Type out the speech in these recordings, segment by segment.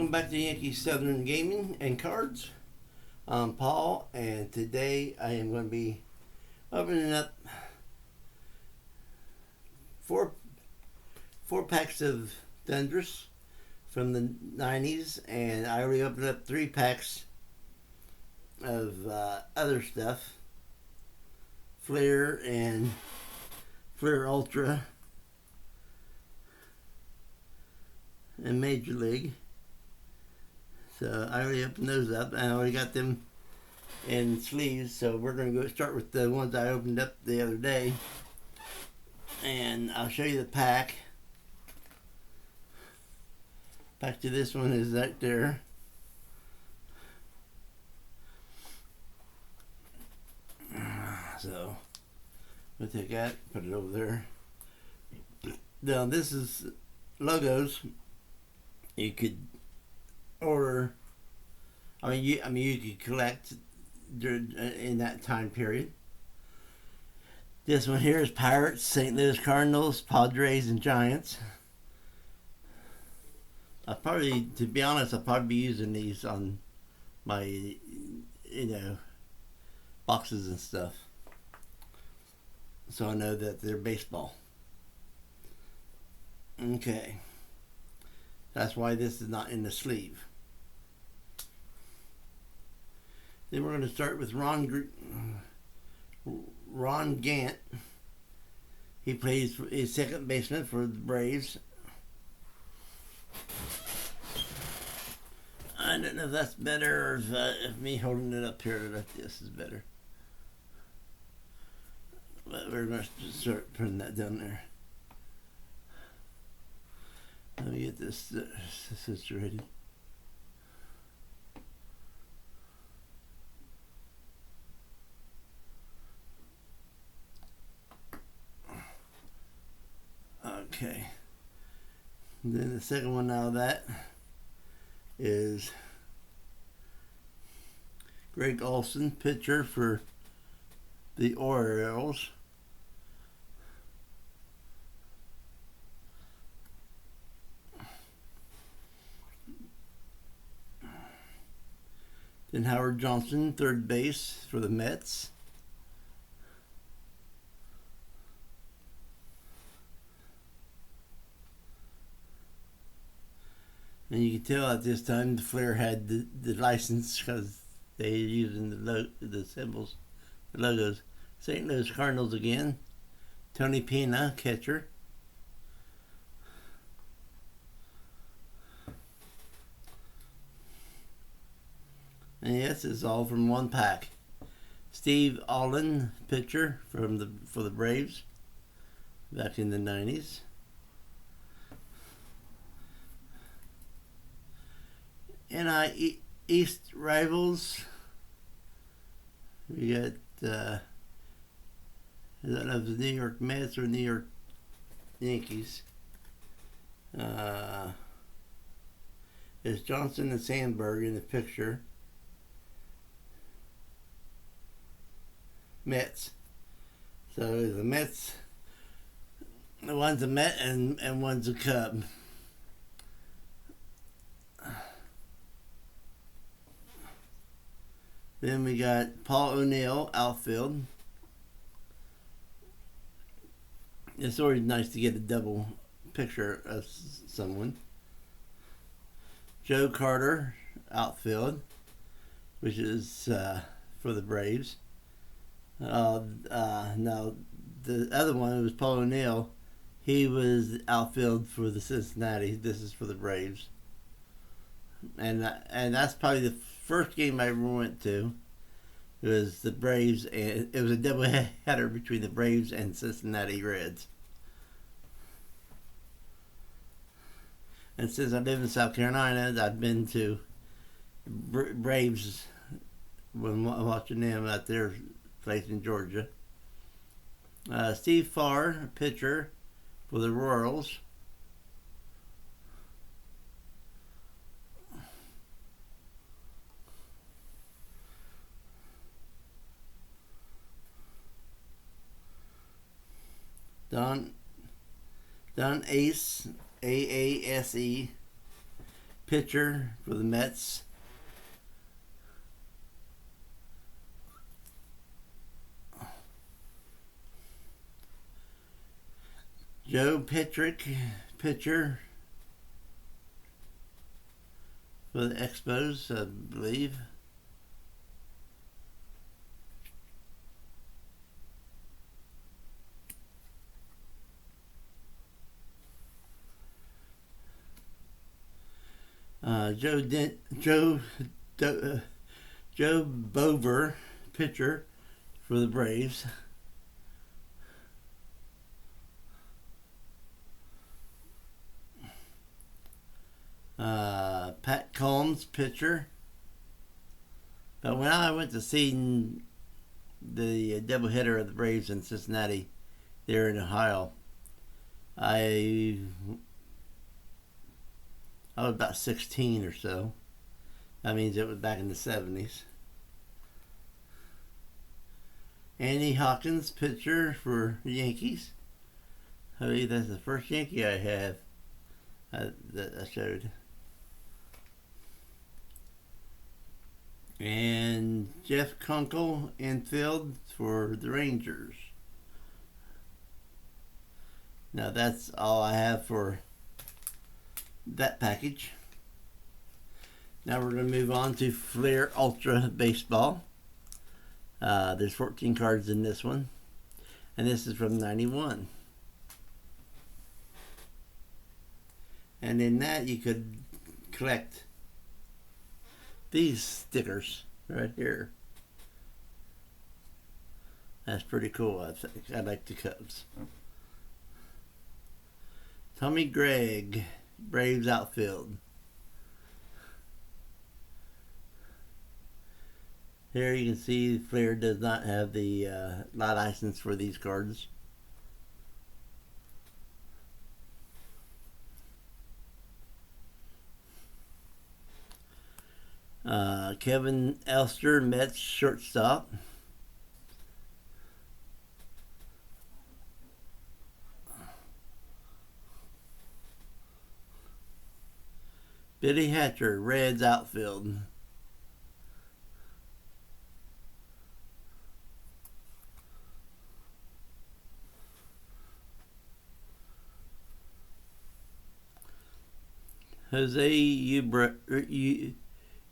Welcome back to Yankee Southern Gaming and Cards. I'm Paul, and today I am going to be opening up four packs of Thunders from the 90's, and I already opened up 3 packs of other stuff, Flair and Flair Ultra and Major League. So I already opened those up, and I already got them in sleeves. So we're going to go start with the ones I opened up the other day, and I'll show you the pack. Back to this one is right there. So we'll take that, put it over there. Now this is logos. You could order. You could collect in that time period. This one here is Pirates, St. Louis Cardinals, Padres, and Giants. To be honest, I'll probably be using these on my, boxes and stuff. So I know that they're baseball. Okay. That's why this is not in the sleeve. Then we're going to start with Ron Gant. He plays his second baseman for the Braves. I don't know if that's better or if me holding it up here like this is better. But we're going to start putting that down there. Let me get this situated. Okay. And then the second one out of that is Greg Olson, pitcher for the Orioles. Then Howard Johnson, third base for the Mets. And you can tell at this time the Flair had the license because they were using the symbols, the logos. St. Louis Cardinals again. Tony Pena, catcher. And yes, it's all from one pack. Steve Allen, pitcher for the Braves back in the 90's. NI East rivals. We got I don't know if it's New York Mets or New York Yankees. There's Johnson and Sandberg in the picture. Mets. So the Mets, one's a Met and one's a Cub. Then we got Paul O'Neill, outfield. It's always nice to get a double picture of someone. Joe Carter, outfield, which is for the Braves. Now the other one was Paul O'Neill. He was outfield for the Cincinnati. This is for the Braves. And that's probably the first game I ever went to. It was the Braves, and it was a double header between the Braves and Cincinnati Reds. And since I live in South Carolina, I've been to Braves when watching them at their place in Georgia. Steve Farr, pitcher for the Royals. Don Ace, AASE, pitcher for the Mets. Joe Petrick, pitcher for the Expos, I believe. Joe Bover, pitcher for the Braves. Pat Combs, pitcher. But when I went to see the doubleheader of the Braves in Cincinnati, there in Ohio, I was about 16 or so. That means it was back in the 70s. Andy Hawkins, pitcher for the Yankees. I believe that's the first Yankee I have that I showed. And Jeff Kunkel, infield for the Rangers. Now that's all I have for that package. Now we're going to move on to Fleer Ultra Baseball. There's 14 cards in this one, and this is from 91. And in that you could collect these stickers right here. That's pretty cool, I think. I like the Cubs. Tommy Gregg, Braves outfield. Here you can see Fleer does not have the license for these cards. Kevin Elster, Mets shortstop. Billy Hatcher, Reds outfield. Jose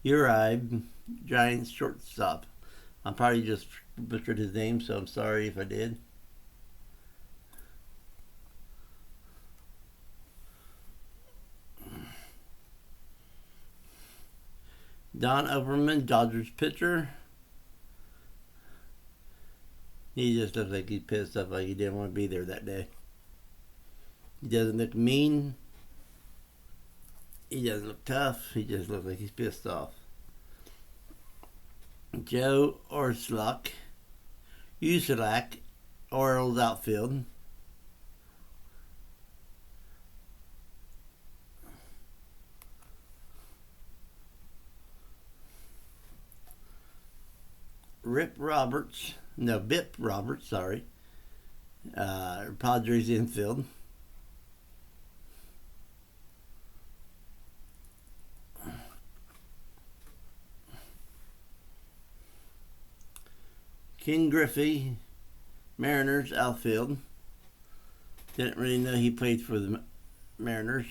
Uribe, Giants shortstop. I probably just butchered his name, so I'm sorry if I did. Don Overman, Dodgers pitcher. He just looks like he's pissed off, like he didn't want to be there that day. He doesn't look mean. He doesn't look tough. He just looks like he's pissed off. Joe Orslak, Orioles outfield. Bip Roberts, sorry. Padres infield. Ken Griffey, Mariners outfield. Didn't really know he played for the Mariners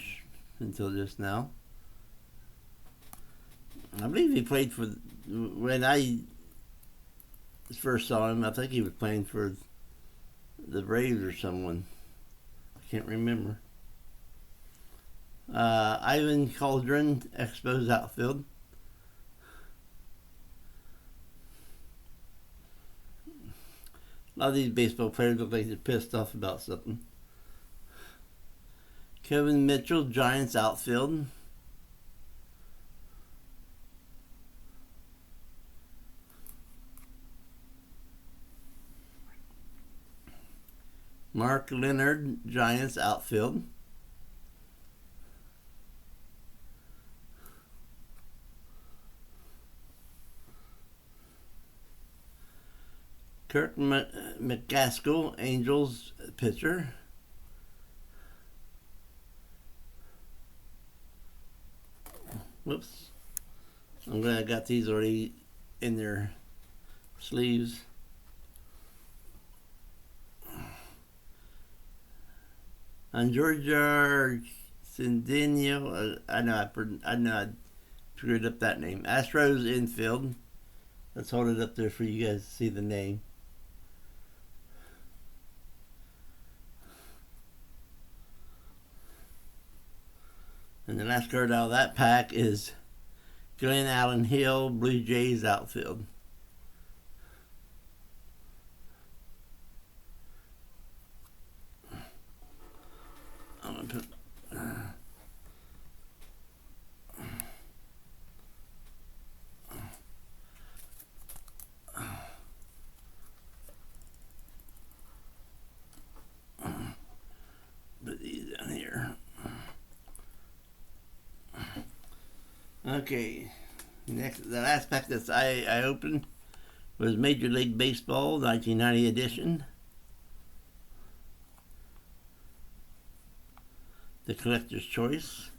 until just now. I believe he played for, when I first saw him, I think he was playing for the Braves or someone. I can't remember. Ivan Caldron, Expos outfield. A lot of these baseball players look like they're pissed off about something. Kevin Mitchell, Giants outfield. Mark Leonard, Giants outfield. Kirk McCaskill, Angels pitcher. Whoops. I'm glad I got these already in their sleeves. On Georgia Cindino, I know I screwed up that name. Astros infield. Let's hold it up there for you guys to see the name. And the last card out of that pack is Glenn Allen Hill, Blue Jays outfield. I'm gonna put these down here. Okay, next, the last pack that I opened was Major League Baseball 1990 edition. The collector's choice.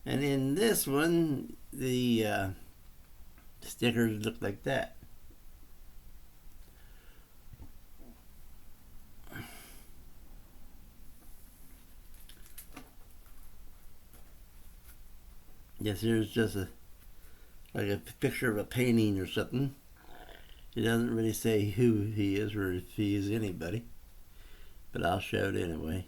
And in this one, the stickers look like that. Yes, here's just like a picture of a painting or something. It doesn't really say who he is or if he is anybody, but I'll show it anyway.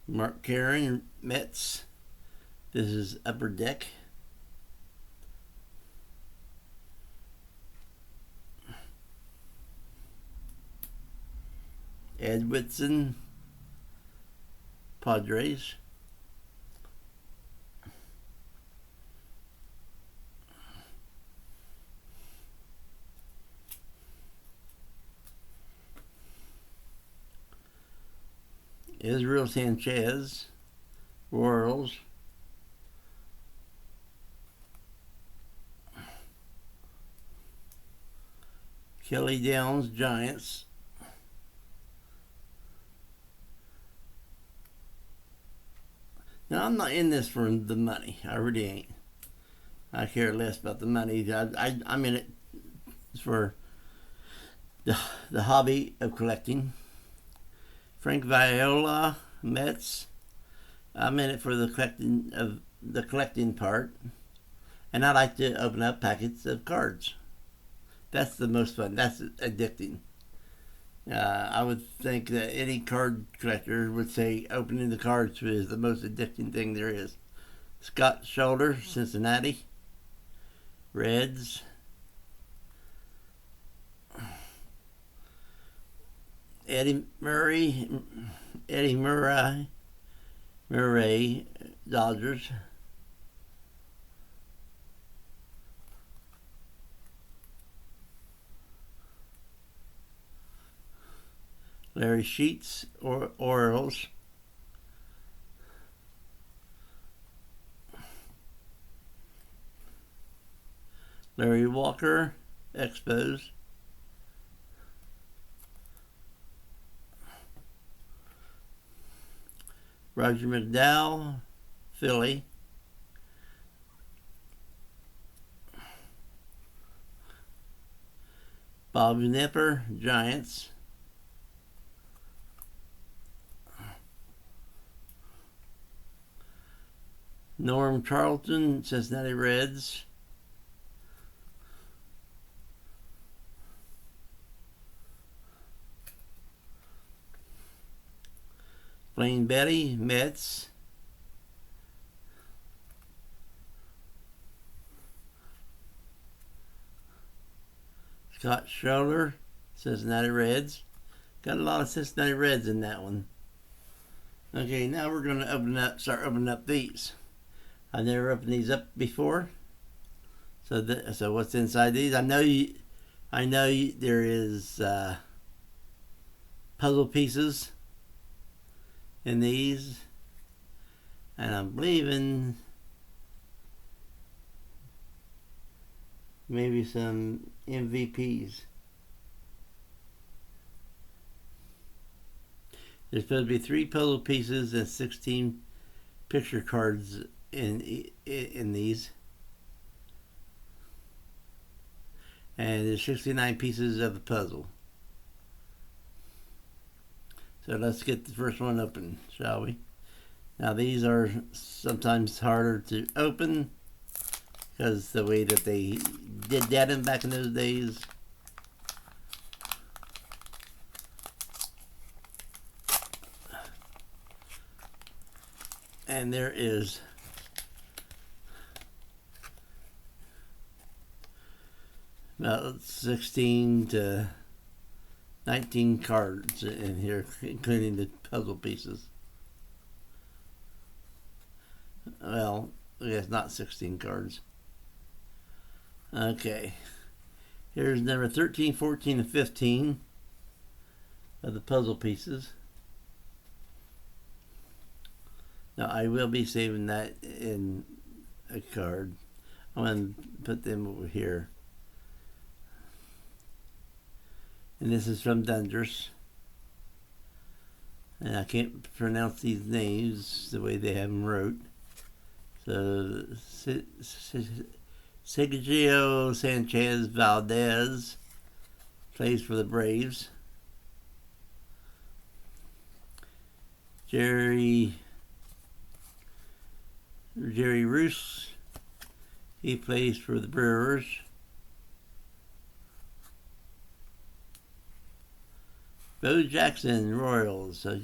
Mark Karen, Mets. This is Upper Deck. Ed Whitson, Padres. Israel Sanchez, Royals. Kelly Downs, Giants. Now, I'm not in this for the money. I really ain't. I care less about the money. I'm in it for the hobby of collecting. Frank Viola, Mets. I'm in it for the collecting part, and I like to open up packets of cards. That's the most fun. That's addicting. I would think that any card collector would say opening the cards is the most addicting thing there is. Scott Shoulder, Cincinnati Reds. Eddie Murray, Dodgers. Larry Sheets, Orioles. Larry Walker, Expos. Roger McDowell, Philly. Bob Nipper, Giants. Norm Charlton, Cincinnati Reds. Blaine Betty, Mets. Scott Schroeder, Cincinnati Reds. Got a lot of Cincinnati Reds in that one. Okay, now we're going to start opening up these. I've never opened these up before. So what's inside these? I know there is puzzle pieces in these, and I'm believing maybe some MVPs. There's supposed to be 3 puzzle pieces and 16 picture cards in these. And there's 69 pieces of the puzzle. So let's get the first one open, shall we? Now these are sometimes harder to open because the way that they did that back in those days. And there is about 16 to 19 cards in here, including the puzzle pieces. Well, I guess not 16 cards. Okay. Here's number 13, 14, and 15 of the puzzle pieces. Now, I will be saving that in a card. I'm going to put them over here. And this is from Dunders. And I can't pronounce these names the way they have them wrote. So, Sergio Sanchez Valdez plays for the Braves. Jerry Roos, he plays for the Brewers. Bo Jackson, Royals. So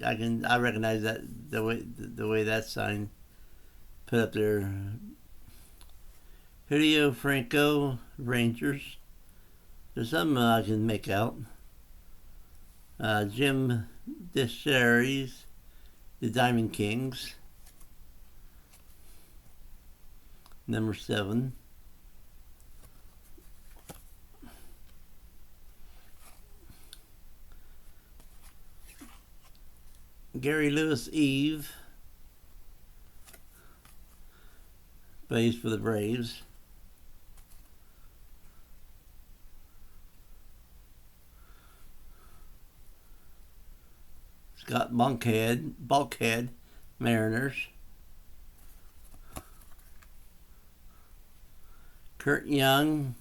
I recognize that the way that's signed. Put up there. Julio Franco, Rangers. There's some I can make out. Jim Descheries, the Diamond Kings. Number 7. Gary Lewis Eve plays for the Braves. Scott Bulkhead, Mariners. Kurt Young,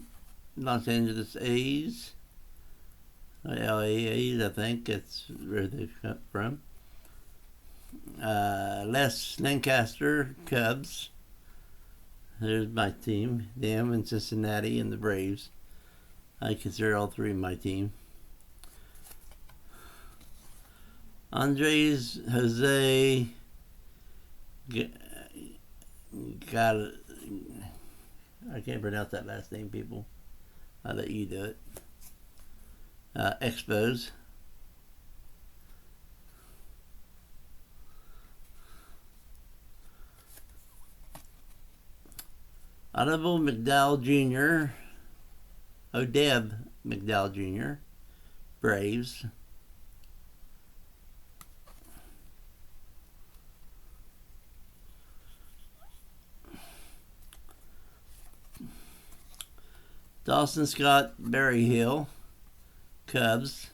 Los Angeles A's. LA A's, I think that's where they come from. Les Lancaster, Cubs. There's my team. Them and Cincinnati and the Braves. I consider all 3 my team. Andres Jose got it. I can't pronounce that last name, people. I'll let you do it. Expos. Honorable McDowell Jr., Odeb McDowell Jr., Braves. Dawson Scott Berryhill, Cubs.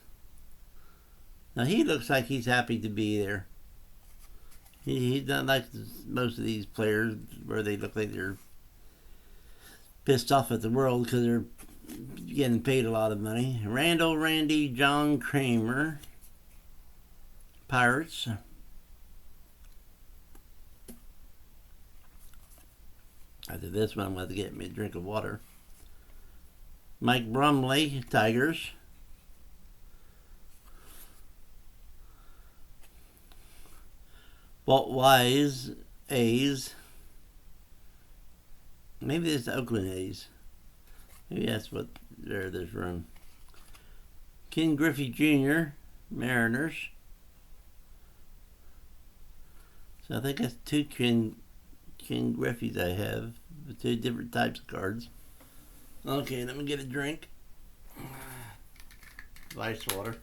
Now he looks like he's happy to be there. He's not like most of these players where they look like they're pissed off at the world because they're getting paid a lot of money. Randy John Kramer, Pirates. After this one, I'm going to get me a drink of water. Mike Brumley, Tigers. Walt Wise, A's. Maybe it's the Oakland A's. Maybe that's what they're from. Ken Griffey Jr., Mariners. So I think that's 2 Ken Griffeys I have. 2 different types of cards. Okay, let me get a drink. Ice water.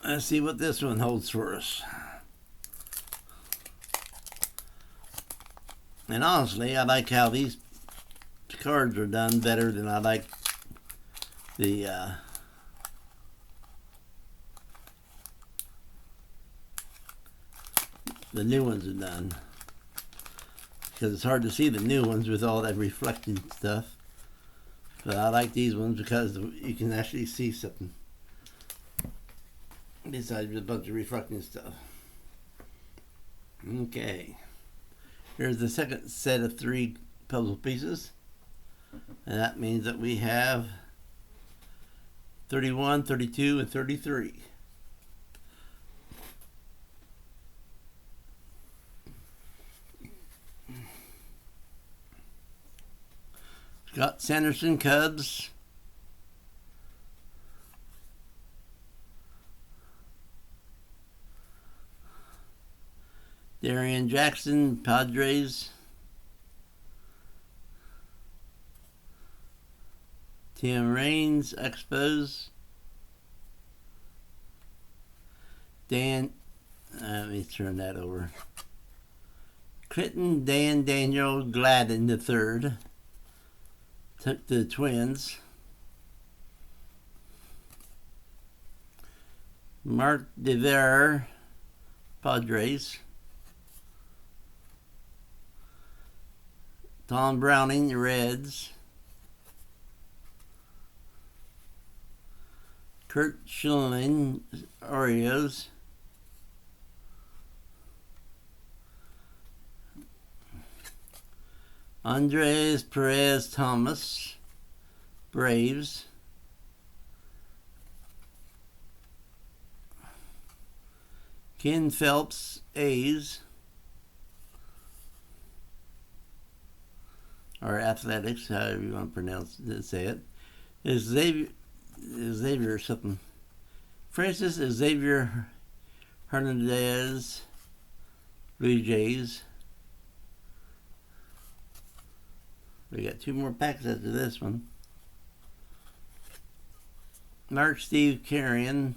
Let's see what this one holds for us. And honestly, I like how these cards are done better than I like the new ones are done. Because it's hard to see the new ones with all that reflecting stuff. But I like these ones because you can actually see something besides a bunch of reflecting stuff. Okay. Here's the second set of 3 puzzle pieces. And that means that we have 31, 32, and 33. Scott Sanderson, Cubs. Darian Jackson, Padres. Tim Raines, Expos. Let me turn that over. Clinton Dan Daniel Gladden III took the Twins. Mark DeVere, Padres. Tom Browning, Reds. Kurt Schilling, Orioles. Andres Perez Thomas, Braves. Ken Phelps, A's. Or Athletics, however you want to say it. Xavier or something. Francis Xavier Hernandez, Blue Jays. We got 2 more packs after this one. Mark Steve Carrion,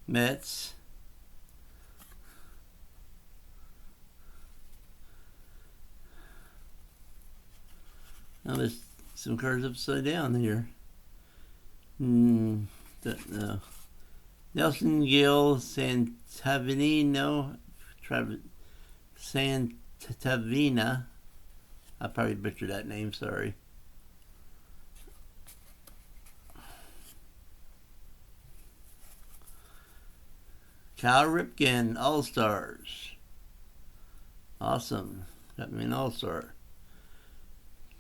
Mets. Now there's some cards upside down here. Don't know. Nelson Gill Santavino, Santavina. I probably butchered that name, sorry. Kyle Ripken, All-Stars. Awesome. Got me an All-Star.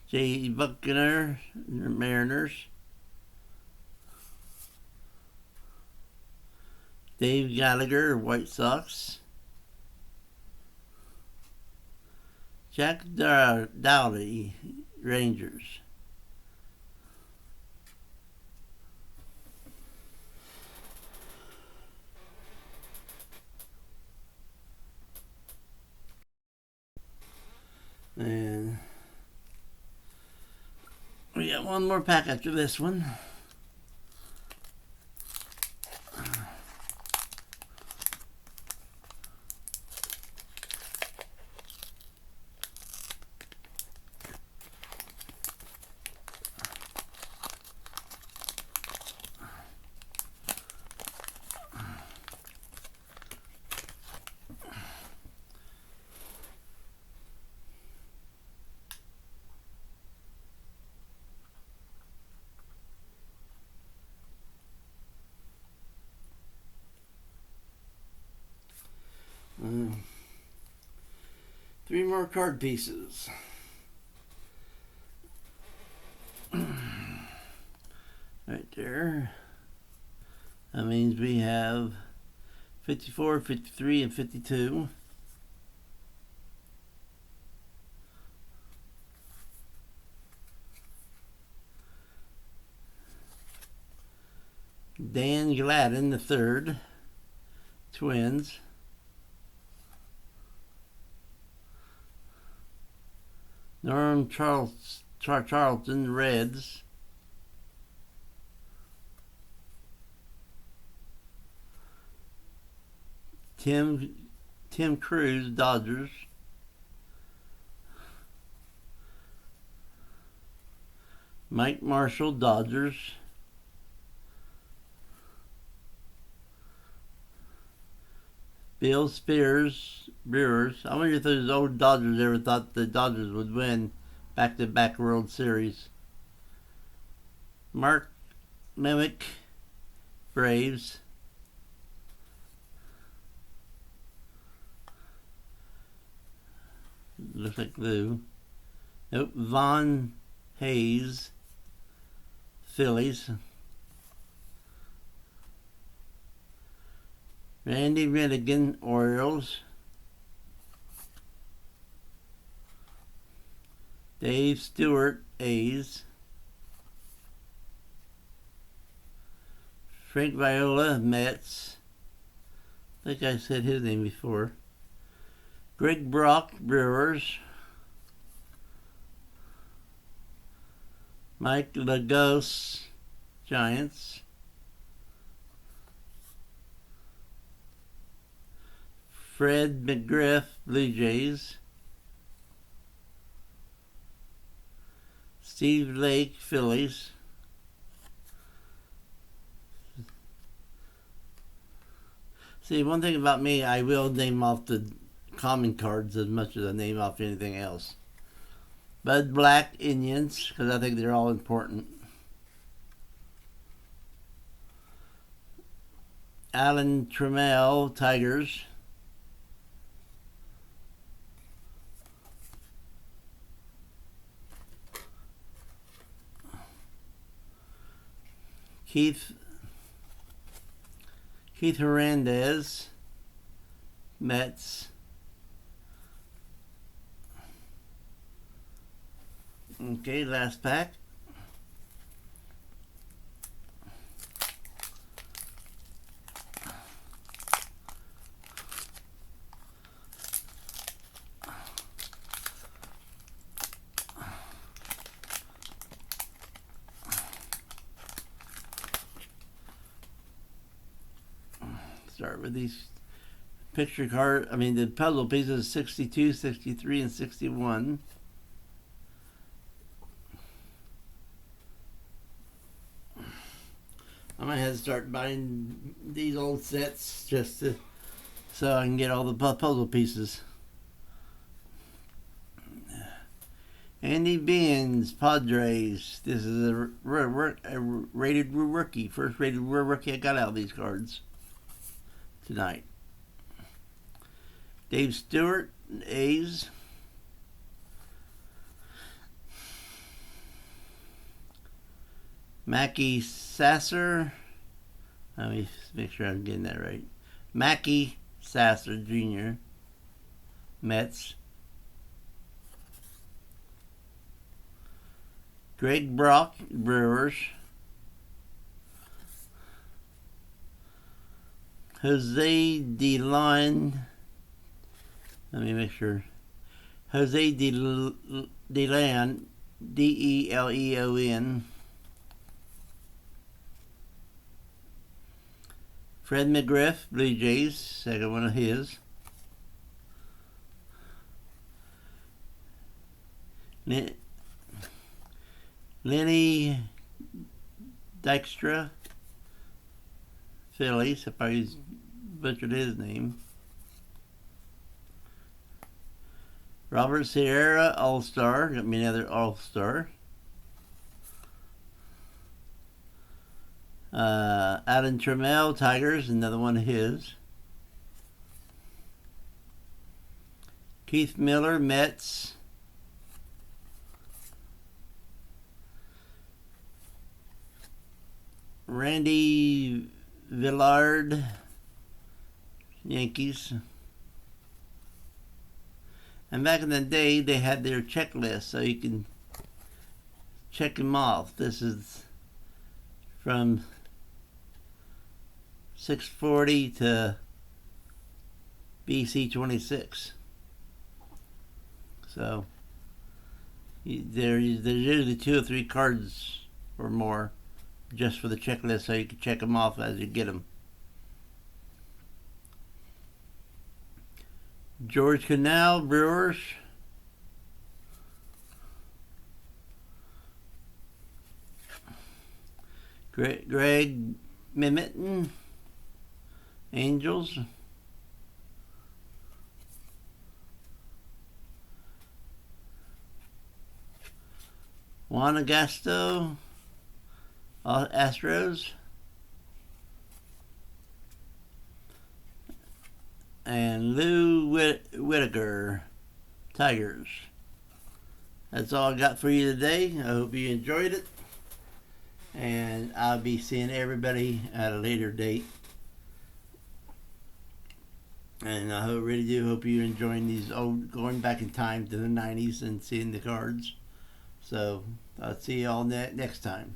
J. Buckner, Mariners. Dave Gallagher, White Sox. Jack Dowdy, Rangers. And we got one more pack after this one. Three more card pieces. Right there. That means we have 54, 53, and 52. Dan Gladden III, Twins. Norm Charlton, Reds. Tim Cruz, Dodgers. Mike Marshall, Dodgers. Bill Spears, Brewers. I wonder if those old Dodgers ever thought the Dodgers would win back-to-back World Series. Mark Mimic, Braves. Looks like blue. Nope. Von Hayes, Phillies. Randy Redigan, Orioles. Dave Stewart, A's. Frank Viola, Mets. I think I said his name before. Greg Brock, Brewers. Mike Lagos, Giants. Fred McGriff, Blue Jays. Steve Lake, Phillies. See, one thing about me, I will name off the common cards as much as I name off anything else. Bud Black, Indians, because I think they're all important. Alan Trammell, Tigers. Keith Hernandez, Mets. Okay, last pack. Start with these picture card. The puzzle pieces 62, 63, and 61. I might have to start buying these old sets just so I can get all the puzzle pieces. Andy Beans, Padres. This is a rated rookie. First rated rookie I got out of these cards tonight. Dave Stewart, A's. Mackie Sasser. Let me make sure I'm getting that right. Mackie Sasser Jr., Mets. Greg Brock, Brewers. Jose DeLeon. Let me make sure. Jose DeLeon, Deleon. Fred McGriff, Blue Jays, second one of his. Lenny Dykstra, Phillies, if I butchered his name. Robert Sierra, All-Star, got me another All-Star. Alan Trammell, Tigers, another one of his. Keith Miller, Mets. Randy Villard, Yankees. And back in the day, they had their checklist, so you can check them off. This is from 640 to BC 26. So there's usually 2 or 3 cards or more just for the checklist, so you can check them off as you get them. George Canal, Brewers. Greg Mimitten, Angels. Juan Agasto, Astros. And Lou Whitaker, Tigers. That's all I got for you today. I hope you enjoyed it. And I'll be seeing everybody at a later date. And I really do hope you're enjoying these old, going back in time to the 90s and seeing the cards. So I'll see you all next time.